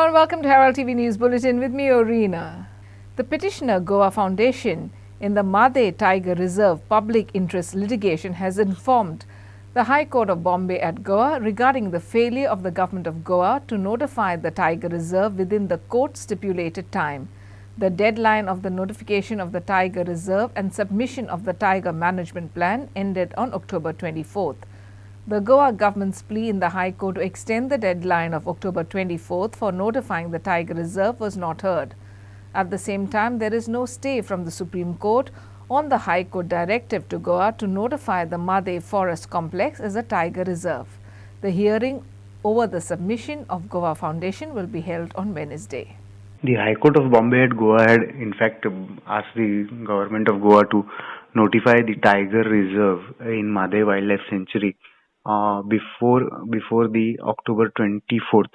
Hello and welcome to Herald TV News Bulletin with me, Orina. The petitioner Goa Foundation in the Made Tiger Reserve public interest litigation has informed the High Court of Bombay at Goa regarding the failure of the government of Goa to notify the Tiger Reserve within the court stipulated time. The deadline of the notification of the Tiger Reserve and submission of the Tiger Management Plan ended on October 24th. The Goa government's plea in the High Court to extend the deadline of October 24th for notifying the Tiger Reserve was not heard. At the same time, there is no stay from the Supreme Court on the High Court directive to Goa to notify the Made Forest Complex as a Tiger Reserve. The hearing over the submission of Goa Foundation will be held on Wednesday. The High Court of Bombay at Goa had in fact asked the government of Goa to notify the Tiger Reserve in Made Wildlife Sanctuary before the October 24th,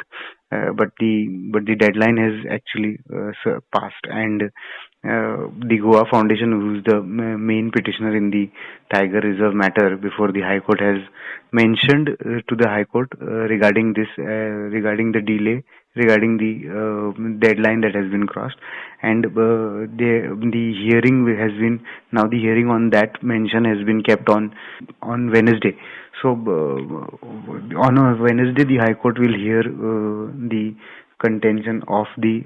but the deadline has actually passed, and the Goa Foundation, who is the main petitioner in the Tiger Reserve matter before the High Court, has mentioned to the High Court regarding the delay, regarding the deadline that has been crossed, and the hearing has been now the hearing on that mention has been kept on Wednesday. So on a Wednesday, the High Court will hear the contention of the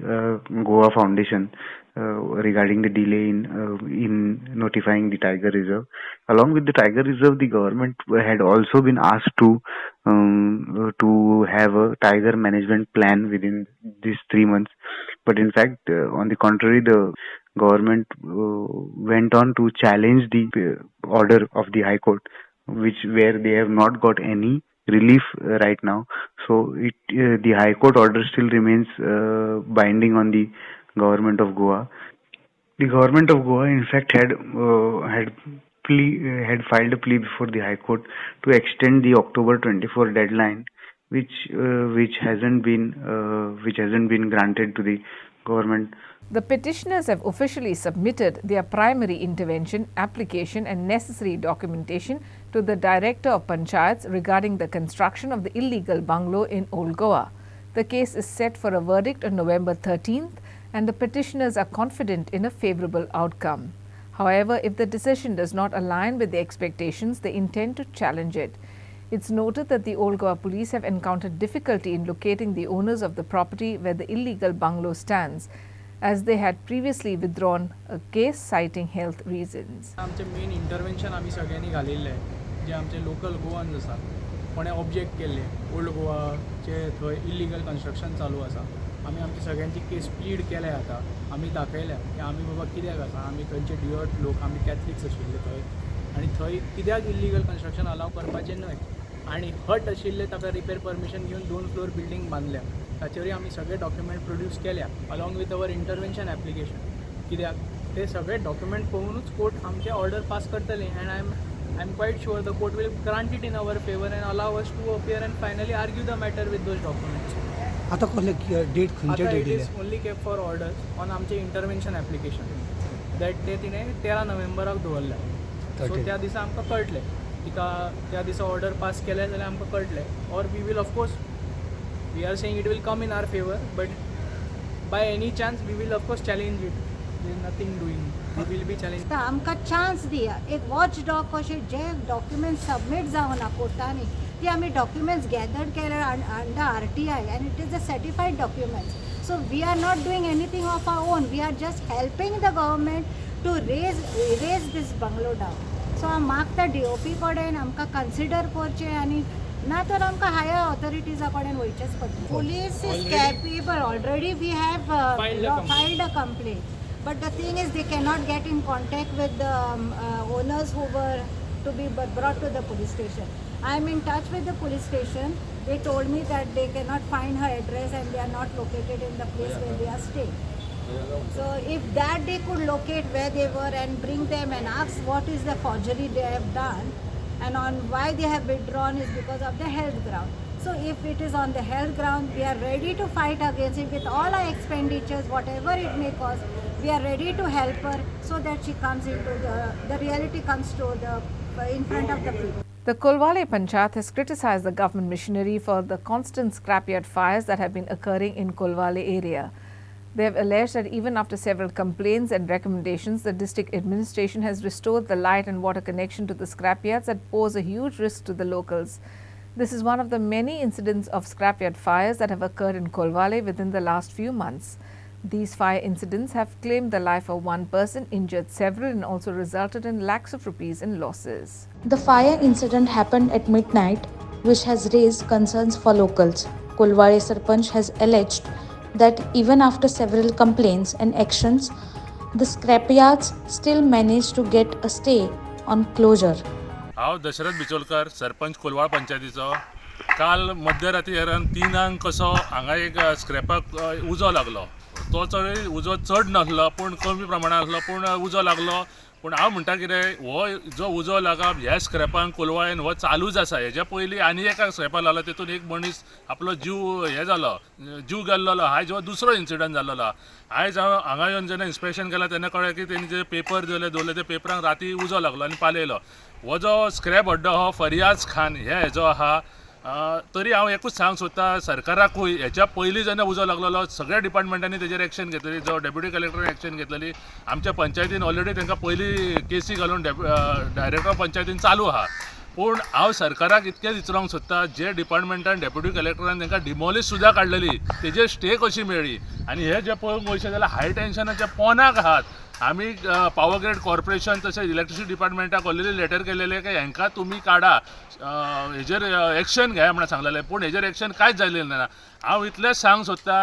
Goa Foundation regarding the delay in notifying the Tiger Reserve. Along with the Tiger Reserve, the government had also been asked to have a tiger management plan within these 3 months. But in fact, on the contrary, the government went on to challenge the order of the High Court, where they have not got any relief right now. So the High Court order still remains binding on the government of Goa. The government of Goa, in fact, had filed a plea before the High Court to extend the October 24 deadline, which hasn't been granted to the government. The petitioners have officially submitted their primary intervention application and necessary documentation to the Director of Panchayats regarding the construction of the illegal bungalow in Old Goa. The case is set for a verdict on November 13th, and the petitioners are confident in a favourable outcome. However, if the decision does not align with the expectations, they intend to challenge it. It's noted that the Old Goa police have encountered difficulty in locating the owners of the property where the illegal bungalow stands, as they had previously withdrawn a case citing health reasons. आमचे main intervention आमी सगळ्यांनी घालिल्ले जे आमचे local गोवान्स आसा कोणे object केल्ले old गोवाचे थंय illegal construction चालू आसा आमी आमची सगळ्यांची केस प्लीड केल्या आतां आमी दाखयल्या की आमी बाबा कित्याक आसा आमी थंयचे डियर्ट लोक आमी कॅथलिक्स आशिल्ले थंय आनी थंय कित्याक इल्लिगल कन्स्ट्रक्शन अलाव करपाचें न्हय आनी हट आशिल्ले ताका रिपेर परमिशन घेवन 2 फ्लोर बिल्डींग बांदल्या ताचेर आमी सगळे डॉक्युमेंट प्रोड्यूस केल्या along with our intervention application कित्याक ते सगळे डॉक्युमेंट पळोवनूच कोर्ट आमचे ऑर्डर पास करतले and I am quite sure the court will grant it in our favour and allow us to appear and finally argue the matter with those documents. आता कसले date खंयच्या date it is only kept for orders on आमचे intervention application that day तिणें 13 नोव्हेंबराक दवरल्या. सो त्या दिसा आमकां कळटलें तिका त्या दिसा ऑर्डर पास केले जाल्यार आमकां कळटलें or we will of course we are saying it will come in our favour but by any chance we will of course challenge it. There is nothing doing we will be challenge. आमकां chance दिया एक watch dog कशें जे documents submit जावना कोर्टांनी ती आमी documents gathered केले under RTI and it is a certified documents. So we are not doing anything of our own. We are just helping the government to raise this bungalow down. So I मागता DOP कडेन आमकां consider करचें आनी ना तर आमकां higher authorities कडेन वयचेंच पडटलें. Police is capable already. We have filed a complaint. But the thing is, they cannot get in contact with the owners who were to be brought to the police station. I am in touch with the police station. They told me that they cannot find her address and they are not located in the place where they are staying. So if that they could locate where they were and bring them and ask what is the forgery they have done and on why they have withdrawn is because of the health ground. So if it is on the health ground, we are ready to fight against it with all our expenditures, whatever it may cost. We are ready to help her so that she comes into the reality comes to in front of the people. The Kolwale Panchayat has criticized the government machinery for the constant scrapyard fires that have been occurring in Kolwale area. They have alleged that even after several complaints and recommendations, the district administration has restored the light and water connection to the scrapyards that pose a huge risk to the locals. This is one of the many incidents of scrapyard fires that have occurred in Kolwale within the last few months. These fire incidents have claimed the life of one person, injured several, and also resulted in lakhs of rupees in losses. The fire incident happened at midnight, which has raised concerns for locals. Kolwale Sarpanch has alleged that even after several complaints and actions, the scrapyards still managed to get a stay on closure. हांव दशरथ बिचोलकर सरपंच कोलवाळ पंचायतीचो काल मध्यरात्री around 3 कसो हांगा एक स्क्रॅपाक उजो लागलो. तो चड उजो चड नासलो पूण कमी प्रमाणात आसलो पूण उजो लागलो. पूण हांव म्हणटा कितें हो जो उजो लागप ह्या स्क्रॅपान कोलवाळेन हो चालूच आसा. हेज्या पयलीं आनी एका स्क्रॅपाक लागलो तेतून एक मनीस आपलो जीव जालो जीव गेल्लो. आयज हो दुसरो इन्सिडंट जाल्लो. आयज हांव हांगा येवन जेन्ना इन्स्पेक्शन केलां तेन्ना कळ्ळें की तेणी जे पेपर दवरले ते पेपरांक राती उजो लागलो आनी पालयलो. हो जो स्क्रॅप अड्डो हो फरियाज खान हेजो आहा. तरी हांव एकूच सांगूंक सोदता सरकाराकूय हेच्या पयलीं जेन्ना उजो लागलेलो सगळ्या डिपार्टमेंटांनी तेजेर एक्शन घेतली. जो डेप्युटी कलेक्टरान एक्शन घेतलेली. आमच्या पंचायतीन ऑलरेडी तांकां पयलीं केसी घालून डायरेक्टर ऑफ पंचायतीन चालू आहा. पूण हांव सरकाराक इतकेंच विचारूंक सोदता जे डिपार्टमेंटान डेप्युटी कलेक्टरान तांकां डिमॉलिश सुद्दां काडलेली तेजेर स्टे कशी मेळ्ळी. आनी हे जे पळोवंक वयचे जाल्यार हाय टेन्शनाच्या पोनाक आहात. आमी पावर ग्रेड कॉर्पोरेशन तशेंच इलेक्ट्रिसिटी डिपार्टमेंटाक ऑलरेडी लेटर केलेले की हांकां तुमी काडा हेजेर एक्शन घेया म्हणून सांगलेलें. पूण हेजेर एक्शन कांयच जाल्लें ना. हांव इतलेंच सांगूंक सोदता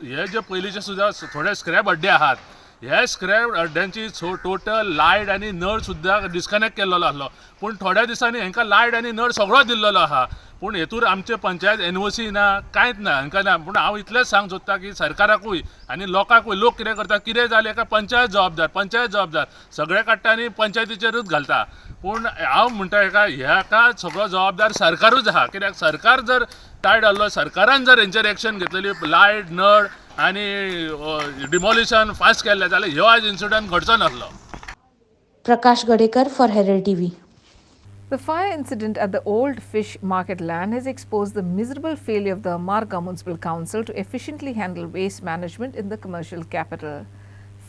हे जे पयलींचे सुद्दां थोडे स्क्रॅप अड्डे आहात ह्या स्क्रॅप अड्ड्यांची टोटल लायट आनी नळ सुद्दां डिस्कनेक्ट केल्लो आसलो. पूण थोड्या दिसांनी हांकां लायट आनी नळ सगळो दिल्लो आहा. पूण हेतूर आमचे पंचायत एनओसी ना कांयच ना हांकां ना. पूण हांव इतलेंच सांगूंक सोदता की सरकाराकूय आनी लोकांकूय लोक कितें करता कितें जालें काय पंचायत जबाबदार सगळे काडटा आनी पंचायतीचेरूच घालता. पूण हांव म्हणटा हेका सगळो जबाबदार सरकारूच आहा. कित्याक सरकार जर टायट आसलो सरकारान जर हेंचेर एक्शन घेतलेली लायट नळ आनी डिमॉलिशन फास्ट केल्लें जाल्यार ह्यो आज इन्सिडंट घडचो नासलो. Prakash Gadekar for Herald TV. The fire incident at the old fish market land has exposed the miserable failure of the Marga Municipal Council to efficiently handle waste management in the commercial capital.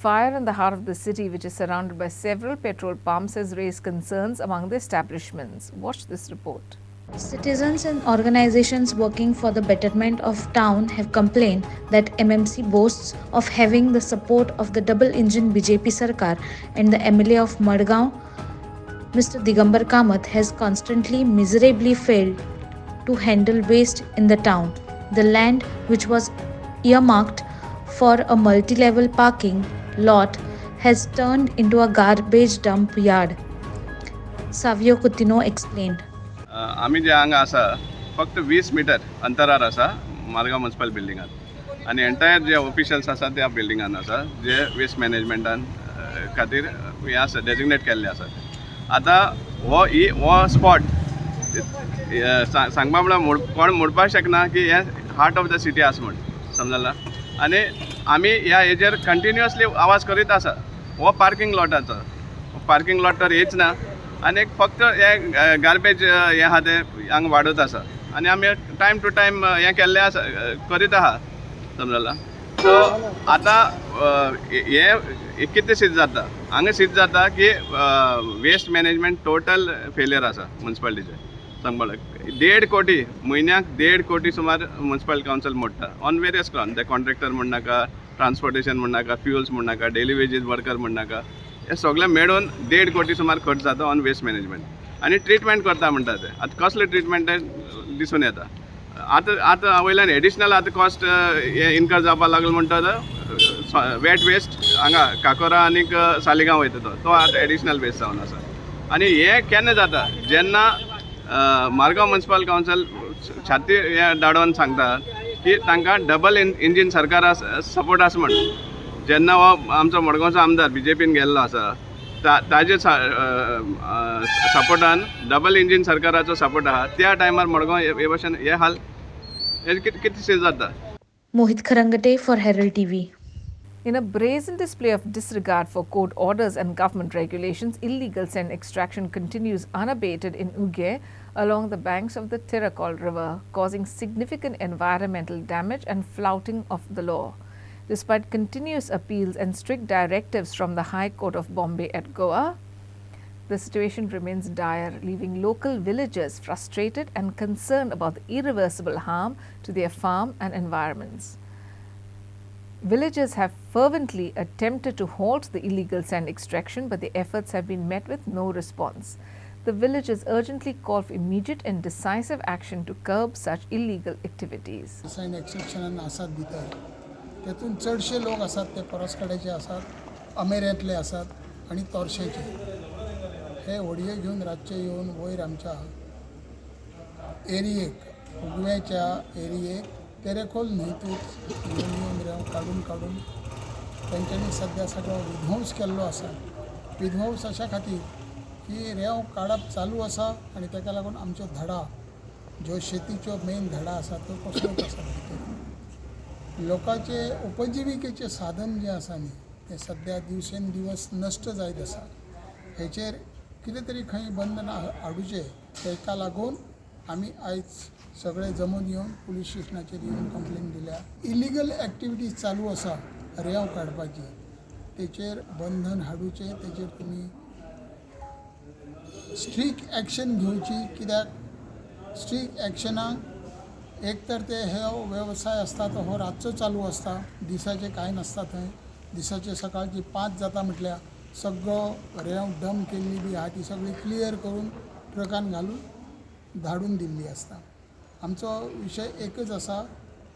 Fire in the heart of the city, which is surrounded by several petrol pumps, has raised concerns among the establishments. Watch this report. Citizens and organizations working for the betterment of town have complained that MMC boasts of having the support of the double-engine BJP Sarkar, and the MLA of Madgaon, Mr. Digambar Kamath, has constantly miserably failed to handle waste in the town. The land, which was earmarked for a multi-level parking lot, has turned into a garbage dump yard. Savio Coutinho explained. आमी जे हांगा आसा फक्त 20 metre अंतरार आसा Margao municipal बिल्डिंगात आनी entire जे officials आसा त्या बिल्डिंगान आसा जे waste मॅनेजमेंटान खातीर हे आसा डेजिग्नेट केल्ले आसा. आतां हो स्पॉट सांगपा म्हळ्यार कोण म्हणपाक शकना की हे हार्ट ऑफ द सिटी आसा म्हण समजला. आनी आमी ह्या हेजेर कंटिन्युअसली आवाज करीत आसा. हो पार्किंग लॉटाचो पार्किंग लॉट तर हेच ना आनी फक्त हे गार्बेज हे आहा ते हांगा वाडत आसा आनी आमी टायम टू टायम हे केल्ले आसा करीत आहा समजला. सो आतां हे कितें सिद्ध जाता हांगा सिद्ध जाता की वेस्ट मॅनेजमेंट टोटल फेलियर आसा म्युनिसिपालिटीचे. सांगपाक 1.5 कोटी म्हयन्याक 1.5 कोटी सुमार म्युनिसिपल कावन्सिल मोडटा ऑन वेरियस ग्राउंड. ते कॉन्ट्रॅक्टर म्हणनाका ट्रान्सपोर्टेशन म्हणनाका फ्युल्स म्हणनाका डेली वेजीस वर्कर म्हणनाका हे सगळें मेळून 1.5 कोटी सुमार खर्च जाता ऑन वेस्ट मॅनेजमेंट. आनी ट्रिटमेंट करता म्हणटा ते आतां कसले ट्रिटमेंट दिसून येता. आतां वयल्यान एडिशनल आतां कॉस्ट हे इनकम जावपाक लागलो म्हणटा वेट वेस्ट हांगा काकोरा आनी सालिगांव वयता तो आतां एडिशनल वेस्ट जावन आसा. आनी हे केन्ना जाता जेन्ना मारगांव म्युनिसिपल कावन्सिल छाती हे धाडोवन सांगता की तांकां डबल इंजीन सरकार सपोर्ट आसा म्हण. जेन्ना हो आमचो मडगांवचो आमदार BJPन गेल्लो आसा ताजे सपोर्टान डबल इंजीन सरकाराचो सपोर्ट आहा त्या टायमार मडगांव हे भाशेन हे हाल हे कितें जाता. Mohit Kharangate for Herald TV. In a brazen display of disregard for court orders and government regulations, illegal sand extraction continues unabated in Uge along the banks of the Tiracol River, causing significant environmental damage and flouting of the law. Despite continuous appeals and strict directives from the High Court of Bombay at Goa, the situation remains dire, leaving local villagers frustrated and concerned about the irreversible harm to their farm and environments. Villagers have fervently attempted to halt the illegal sand extraction, but the efforts have been met with no response. The villagers urgently call for immediate and decisive action to curb such illegal activities. सैन एक्सेप्शनान आसात भितर तेतून चडशे लोक आसात ते परसकड्याचे आसात, अमेऱ्यांतले आसात आनी तोरशेचे. हे व्हडये घेवन रातचे येवन वयर आमच्या एरियेक, उगव्याच्या एरियेक तेरेखोल न्हंयतूत येवन रेंव काडून तेंच्यांनी सध्या सगळो विध्वंस केल्लो आसा. विध्वंस अशा खातीर की रेंव काडप चालू आसा आनी ताका लागून आमच्यो धडा ज्यो शेतीच्यो मेन धडा आसा त्यो कोसळत आसा. भितर लोकांचे उपजिविकेचे साधन जे आसा न्ही ते सध्या दिवसेन दिवस नश्ट जायत आसा. हेचेर कितें तरी खंय बंधन हाडूचें, ताका लागून आमी आयज सगळे जमून येवन पुलीस स्टेशनाचेर येवन कंप्लेन दिल्या. इलिगल एक्टिविटीज चालू आसा रेंव काडपाची, तेचेर बंधन हाडूचें, तेचेर तुमी स्ट्रीक्ट एक्शन घेवची. कित्याक स्ट्रीक्ट एक्शनाक एक तर ते हे वेवसाय आसता तो हो रातचो चालू आसता, दिसाचे कांय नासता. थंय दिसाचे सकाळची 5 जाता म्हटल्यार सगळो रेंव डम केल्ली बी आहा ती सगळी क्लियर करून ट्रकान घालून धाडून दिल्ली आसता. आमचो विशय एकच आसा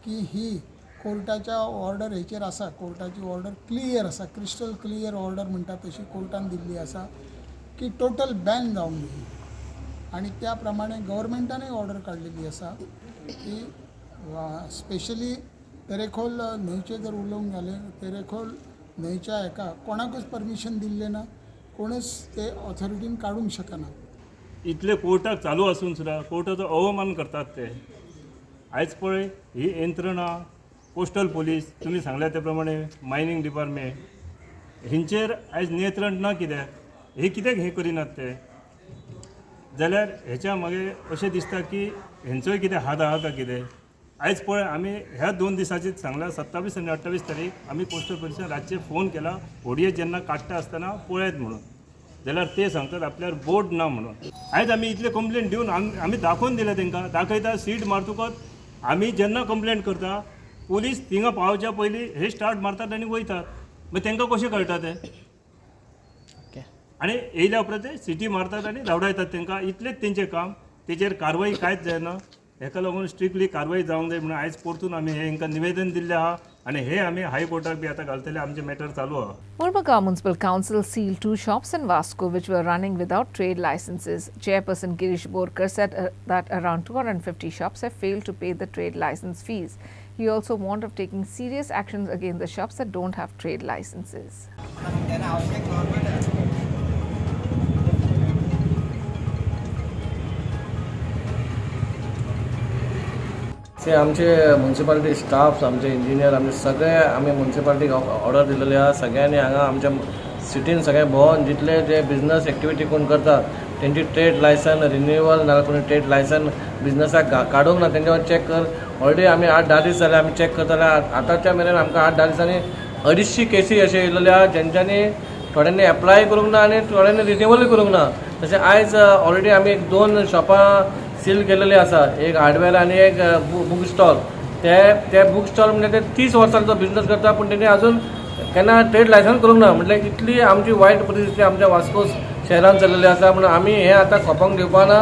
की ही कोर्टाच्या ऑर्डर हेचेर आसा, कोर्टाची ऑर्डर क्लियर आसा, क्रिस्टल क्लियर ऑर्डर म्हणटा तशी कोर्टान दिल्ली आसा की टोटल बॅन जावंक जाय. आनी त्या प्रमाणे गव्हर्मेंटानूय ऑर्डर काडलेली आसा की स्पेशली तेरेखोल न्हंयचे जर उलोवंक गेलें, तेरेखोल न्हंयच्या हेका कोणाकूच परमिशन दिल्लें ना, कोणूच ते ऑथॉरिटीन काडूंक शकना. इतले कोर्टाक चालू आसून सुद्दां कोर्टाचो अवमान करतात ते. आयज पळय ही यंत्रणा, पोस्टल पुलीस, तुमी सांगल्या त्या प्रमाणे मायनिंग डिपार्टमेंट, हेंचेर आयज नियंत्रण ना. कित्याक हे कित्याक हे करिनात ते? जाल्यार हेच्या मागे अशें दिसता की हेंचोय कितें हात आहा काय कितें. आयज पळय आमी ह्या 2 दिसांचीच सांगला, 27 आनी 28 तारीख आमी पोस्टल पुलिसांक रातचे फोन केला, व्हडये जेन्ना काडटा आसतना पळयत म्हणून. जाल्यार ते सांगतात आपल्यार बोर्ड ना म्हणून. आयज आमी इतले कंप्लेंट दिवन आमी दाखोवन दिले तांकां, दाखयता सीट मारतकच आमी जेन्ना कंप्लेंट करता पुलीस थिंगा पावच्या पयलीं हे स्टार्ट मारतात आनी वयतात. मागीर तांकां कशें कळटा तें? आनी येयल्या उपरांत ते सिटी मारतात आनी धांवडायतात तांकां. इतलेंच तेंचें काम. तेचेर कारवाई कांयच जायना. हेका लागून स्ट्रिक्टली कारवाई जावंक जाय म्हणून आयज परतून आमी हेंकां निवेदन दिल्लें आहा आनी हे आमी हायकोर्टाक बी आतां घालतले. आमचें मॅटर चालू आहा. Murmagaon Municipal Council sealed 2 shops in Vasco which were running without trade licenses. Chairperson Girish Borkar said that around 250 shops have failed to pay the trade license fees. He also warned of taking serious actions against the shops that don't have trade licenses. ते आमचे municipality staff, आमचे engineer, आमचे सगळे आमी म्युन्सिपालिटीक order दिलेली आहा. सगळ्यांनी हांगा आमच्या सिटीन सगळें भोंवन जितले जे बिझनस एक्टिविटी कोण करतात तेंची ट्रेड लायसन रिन्युअल नाल्यार कोणी ट्रेड लायसन बिझनसाक काडूंक ना तेंच्या चॅक कर. ऑलरेडी आमी 8-10 दीस जाले आमी चॅक करताले. आतांच्या मेरेन आमकां 8-10 दिसांनी 250 केसी अशे येयलेले आहा जेंच्यांनी थोड्यांनी एप्लाय करूंक ना आनी थोड्यांनी रिन्युअलूय करूंक ना. तशें आयज ऑलरेडी आमी 2 शॉपां सील केलेली आसा, एक हार्डवेअर आनी एक बूक स्टॉल. ते बूक स्टॉल म्हणजे ते 30 वर्सांचो बिझनस करता पूण तेणी अजून केन्ना ट्रेड लायसन करूंक ना. म्हटल्यार इतली आमची वायट परिस्थिती आमच्या वास्को शहरान चल्लेली आसा. म्हणून आमी हे आतां खोपांक दिवपाना.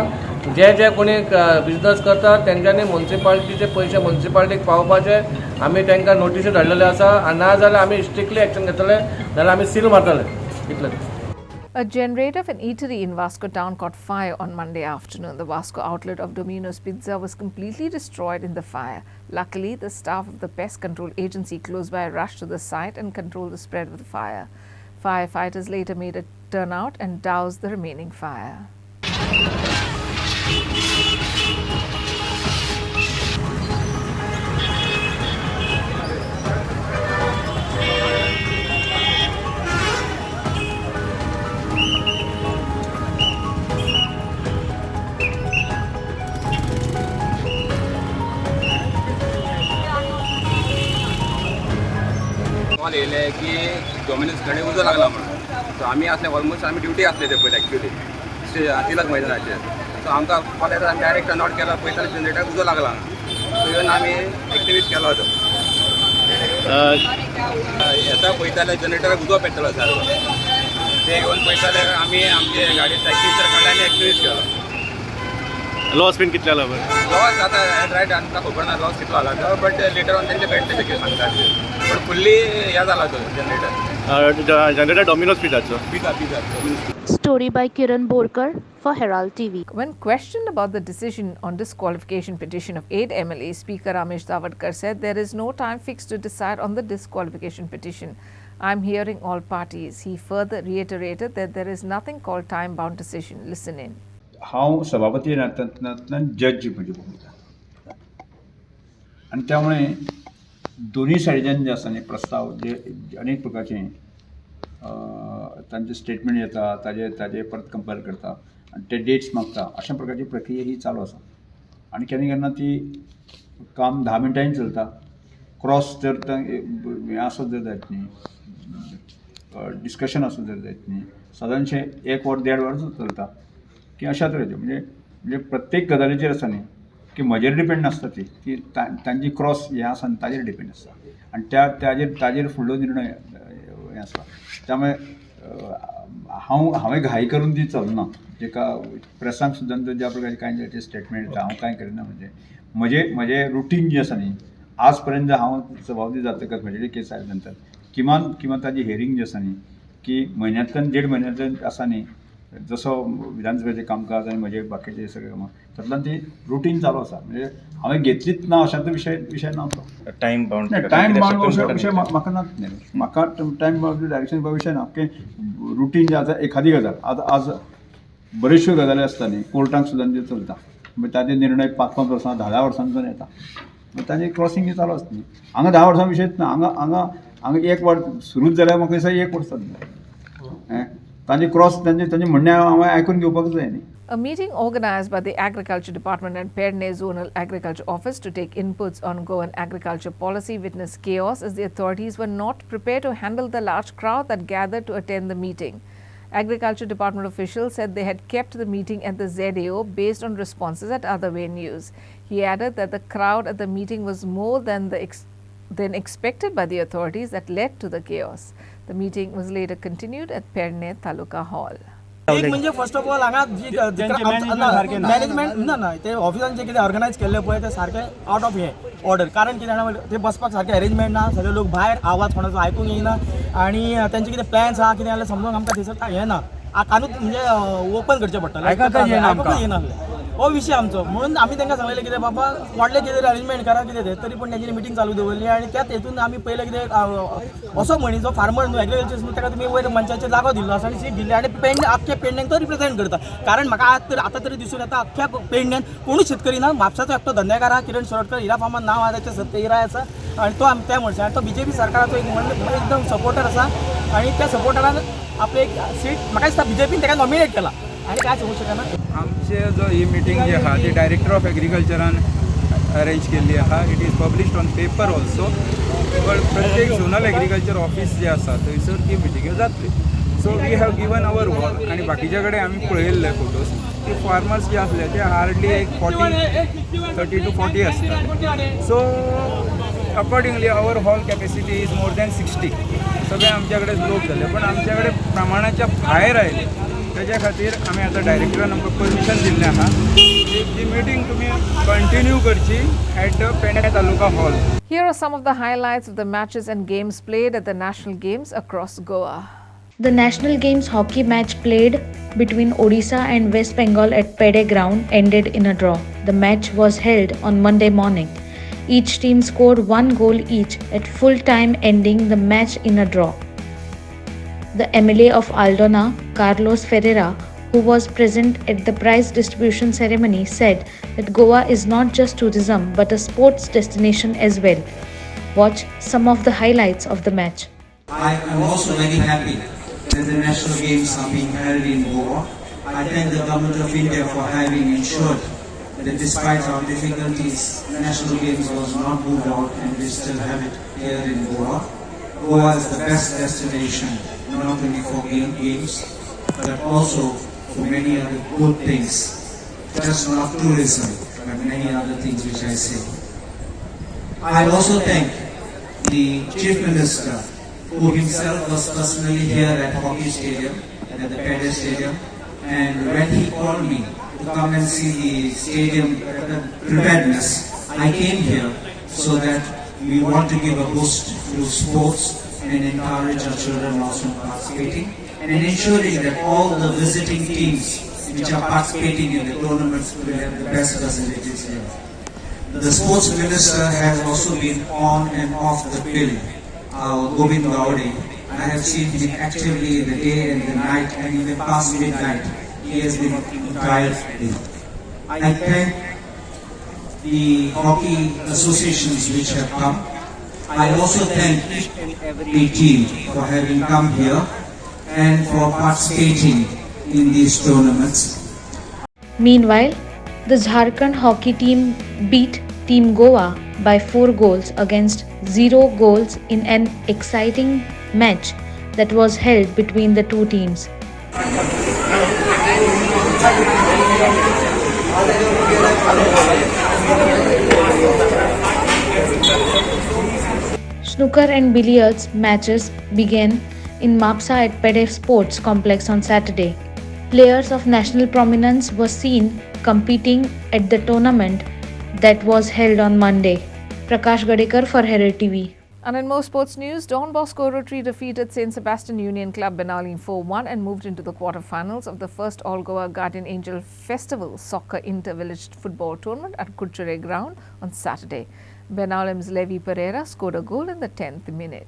जे कोणी बिझनस करतात तेंच्यांनी म्युन्सिपालिटीचे पयशे म्युन्सिपालिटीक पावोवपाचे. आमी तांकां नोटीसी धाडलेले आसा आनी ना जाल्यार आमी स्ट्रिक्टली एक्शन घेतले, नाल्यार आमी सील मारतले. इतलेंच. A generator of an eatery in Vasco town caught fire on Monday afternoon. The Vasco outlet of Domino's Pizza was completely destroyed in the fire. Luckily, the staff of the Pest Control Agency close by rushed to the site and controlled the spread of the fire. Firefighters later made a turnout and doused the remaining fire. Call येयले की dominance कडेन उजो लागला म्हणून. सो आमी असले almost आमी duty आसले ते पळय एक्चुअली तिलक मैदानाचेर. सो आमकां कॉल येता आमी डायरेक्ट नोट केला पळयता जनरेटर उजो लागला. सो इवन आमी एक्टिविस्ट केलो होतो. येता पळयताले जनरेटराक उजो पेट्टलो सारको. ते येवन पळयताले आमी आमचे गाडी एक्टिविस्टार काडला आनी एक्टिविस्ट केलो. लॉस बीन कितले जाला बरं? लॉस आता रायट आमकां खबर ना लॉस कितलो जाला तो, बट लेटर ऑन तेंचे भेटले ते सांगतात. पण फुल्ली हे जाला तो जनरेटर. जनरेटर डॉमिनोज पिझ्झाचो. Pizza. Story by Kiran Borkar for Herald TV. When questioned about the decision on disqualification petition of 8 MLAs, Speaker Ramesh Davadkar said there is no time fixed to decide on the disqualification petition. I am hearing all parties. He further reiterated that there is nothing called time-bound decision. Listen in. हांव सभापती नात्यान जज म्हजी भूमिका आनी त्यामुळे दोन्ही सायडीच्यान जे आसा न्ही प्रस्ताव जे अनेक प्रकारचे तांचे स्टेटमेंट येता ताजे परत कंपेर करता आनी ते डेट्स मागता अशा प्रकारची प्रक्रिया ही चालू आसा. आनी केन्ना केन्ना ती काम 10 मिनटांनी चलता. क्रॉस जर हें आसत जर जायत न्ही डिस्कशन आसत जर जायत न्ही सादारणशें 1 वर 1.5 वर चलता की अशा तरेचे म्हणजे प्रत्येक गजालीचेर आसा न्ही की म्हजेर डिपेंड नासता ती की तांची क्रॉस हें आसा न्ही ताजेर डिपेंड आसता आनी ताजेर फुडलो निर्णय हें आसता. त्यामुळे हांवें घाई करून ती चलना. जेका प्रेसांक सुद्दां ज्या प्रकारचे कांय स्टेटमेंट येता हांव कांय करिना. म्हणजे म्हजें रुटीन जें आसा न्ही आज पर्यंत हांव सभापती जातकच म्हजे केस आयले नंतर किमान ताजी हियरींग जी आसा न्ही की म्हयन्यांतल्यान 1.5 म्हयन्यांतल्यान आसा न्ही जसो विधानसभेचें कामकाज आनी म्हजे बाकीचे सगळे कामां तातूंतल्यान ती रुटीन चालू आसा. म्हणजे हांवें घेतलीच ना अशाचो विशय ना तो. टायम बाउंड विशय म्हाका नात न्ही. म्हाका टायम बाउंड डायरेक्शन विशय ना. रुटीन जे आसा एखादी गजाल आज बऱ्योचश्यो गजाली आसता न्ही कोर्टाक सुद्दां जे चलता म्हणजे ताजे निर्णय 5-5 वर्सां 10 वर्सांचो येता. ताजें क्रॉसींग ही चालू आसता न्ही. हांगा 10 वर्सां विशयच ना. हांगा 1 वर सुरूच जाल्यार म्हाका दिसता 1 वर्स जातलें. तांचे क्रॉस तांचे म्हणणें हांवें आयकून घेवपाक जाय न्ही. A meeting organized by the Agriculture Department and Perne Zonal Agriculture Office to take inputs on Goan agriculture policy witnessed chaos as the authorities were not prepared to handle the large crowd that gathered to attend the meeting. Agriculture Department officials said they had kept the meeting at the ZAO based on responses at other venues. He added that the crowd at the meeting was more than expected by the authorities that led to the chaos. The meeting was later continued at Perne Taluka Hall. एक म्हणजे first of all हांगा जी management ना ते ऑफिसान जे कितें organise केल्ले पळय ते सारके आउट ऑफ हे ऑर्डर. कारण कितें जाणा ते बसपाक सारके अरेंजमेंट ना. सगळे लोक भायर आवाज कोणाचो आयकूंक येना आनी तेंचे कितें प्लॅन्स आहा कितें जाल्यार समजून आमकां थंयसर हें ना कानूच म्हणजे ओपन करचें पडटलें. आयकूंक येना हो विशय आमचो. म्हणून आमी तांकां सांगलेलें कितें बाबा व्हडलें कितें अरेंजमेंट करा कितें तें. तरी पूण तेंच्यांनी मिटींग चालू दवरली आनी त्याच हेतून आमी पयलें कितें असो मनीस जो फार्मर न्हू एग्रिकल्चर न्हू ताका तुमी वयर मंचाचेर जागो दिल्लो आसा आनी सीट दिल्ली आनी आख्ख्या पेडण्यांक तो रिप्रेझेंट करता. कारण म्हाका आतां तरी दिसून येता अख्ख्या पेडण्यान कोणूच शेतकरी ना. म्हापसाचो एकटो धंदेकार आहा किरण सोरटकर हिरा फार्मान नांव आहा त्याचें सत्य आसा आनी तो त्या मनशान तो BJP सरकाराचो एकदम सपोर्टर आसा आनी त्या सपोर्टरान आपले एक सीट म्हाका दिसता BJPन ताका नॉमिनेट केला आनी काय सांगूंक शकना. आमचे जो ही मिटींग जी आहा ती डायरेक्टर ऑफ एग्रीकल्चरान अरेंज केल्ली आहा. It is published on paper also. प्रत्येक झोनल एग्रीकल्चर ऑफिस जे आसा थंयसर ती मिटींग्यो जातली. So we have given our wall आनी बाकीचे कडेन आमी पळयल्ले फोटोज की फार्मर्स जे आसले ते हार्डली एक 30 to 40 आसता. So accordingly our hall capacity is more than 60. सगळे आमचे कडेन लोक जाले पण आमचे कडेन प्रमाणाच्या भायर आयले. त्याच्या खातीर आमी आतां डायरेक्टरान आमकां परमिशन दिल्लें आहा जी मिटींग तुमी कंटिन्यू करची at Pedne taluka hall. Here are some of the highlights of the matches and games played at the national games across Goa. The National Games hockey match played between Odisha and West Bengal at Pede ground ended in a draw. The match was held on Monday morning. Each team scored 1 goal each at full time, ending the match in a draw. The MLA of Aldona, Carlos Ferreira, who was present at the prize distribution ceremony, said that Goa is not just tourism but a sports destination as well. Watch some of the highlights of the match. I am also very happy that the national games are being held in Goa. I thank the Government of India for having ensured that despite our difficulties, national games was not moved out and we still have it here in Goa. Goa is the best destination, not only for games, but also for many other good things. Just not tourism, but many other things which I say. I also thank the Chief Minister, who himself was personally here at Hockey Stadium, at the Pede Stadium, and when he called me to come and see the stadium preparedness, I came here so that we want to give a boost to sports and encourage our children also participating and ensuring that all the visiting teams which are participating in the tournaments will have the best facilities here. The sports minister has also been on and off the field, Govind Gaudi. I have seen him actively in the day and the night, and even past midnight. He has been working tirelessly. I thank the hockey associations which have come. I also thank each and every team for having come here and for participating in these tournaments. Meanwhile, the Jharkhand hockey team beat Team Goa by 4 goals against 0 goals in an exciting match that was held between the two teams. Snooker and billiards matches began in Mapsa at Pede Sports Complex on Saturday. Players of national prominence were seen competing at the tournament that was held on Monday. Prakash Gadekar for Herald TV. And in more sports news, Don Bosco Rotary defeated St. Sebastian Union Club Benalim 4-1 and moved into the quarter-finals of the first All-Goa Guardian Angel Festival Soccer Inter-Village Football Tournament at Kuchere Ground on Saturday. Benalim's Levi Pereira scored a goal in the 10th minute.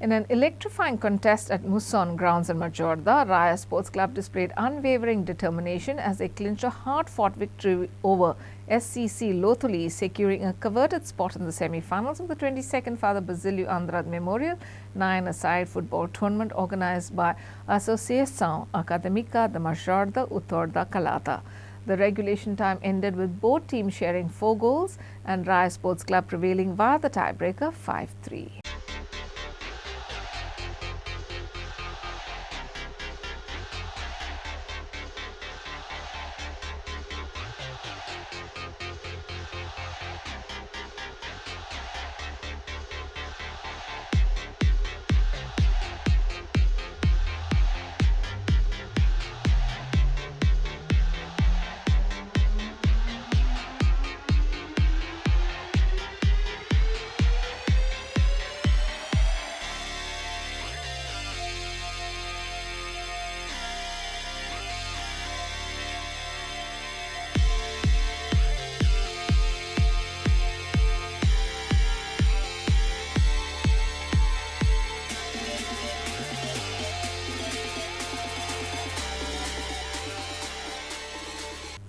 In an electrifying contest at Muson grounds in Majorda, Raya Sports Club displayed unwavering determination as they clinched a hard-fought victory over SCC Lothuli, securing a coveted spot in the semi-finals of the 22nd Father Basilio Andrade Memorial 9-a-side football tournament organized by Associação Académica de Majorda Utorda Calata. The regulation time ended with both teams sharing 4 goals and Raya Sports Club prevailing via the tiebreaker 5-3.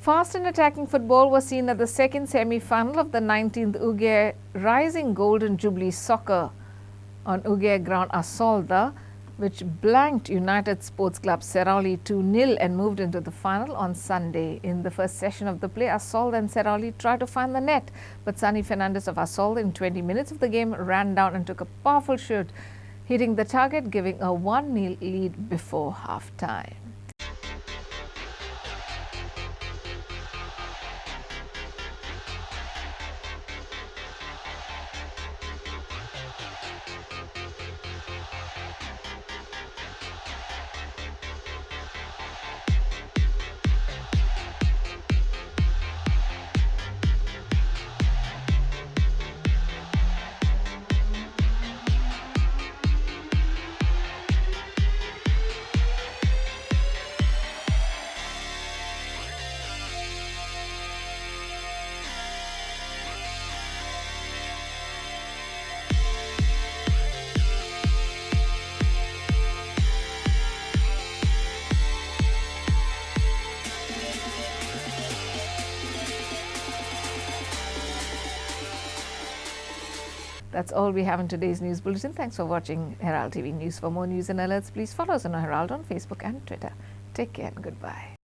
Fast and attacking football was seen at the second semi-final of the 19th Uge Rising Golden Jubilee Soccer on Uge ground Asolda, which blanked United Sports Club Serauli 2-0 and moved into the final on Sunday. In the first session of the play, Asolda and Serauli tried to find the net, but Sunny Fernandez of Asolda in 20 minutes of the game ran down and took a powerful shot, hitting the target, giving a 1-0 lead before half-time. That's all we have in today's news bulletin. Thanks for watching Herald TV News. For more news and alerts, please follow us on Herald on Facebook and Twitter. Take care and goodbye.